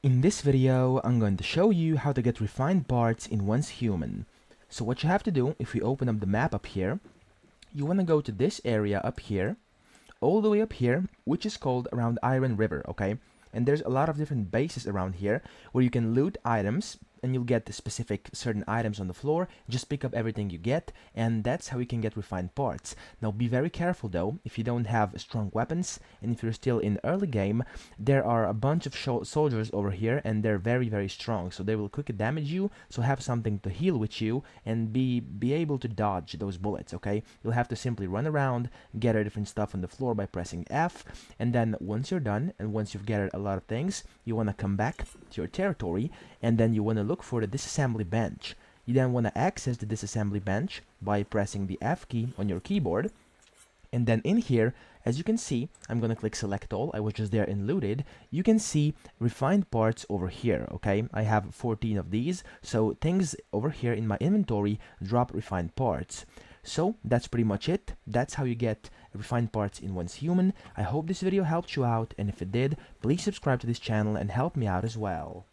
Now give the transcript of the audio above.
In this video, I'm going to show you how to get refined parts in Once Human. So what you have to do, if we open up the map up here, you want to go to this area up here, all the way up here, which is called around Iron River, okay? And there's a lot of different bases around here where you can loot items and you'll get the specific certain items on the floor. Just pick up everything you get, and that's how you can get refined parts. Now be very careful though, if you don't have strong weapons and if you're still in early game, there are a bunch of soldiers over here and they're very strong, so they will quickly damage you, so have something to heal with you and be able to dodge those bullets, okay? You'll have to simply run around, gather different stuff on the floor by pressing F, and then once you're done and once you've gathered a lot of things, you want to come back to your territory, and then you want to look for the disassembly bench. You then want to access the disassembly bench by pressing the F key on your keyboard, and then in here, as you can see, I'm gonna click select all. I was just there and looted. You can see refined parts over here, okay? I have 14 of these, so things over here in my inventory drop refined parts. So that's pretty much it. That's how you get refined parts in Once Human. I hope this video helped you out, and if it did, please subscribe to this channel and help me out as well.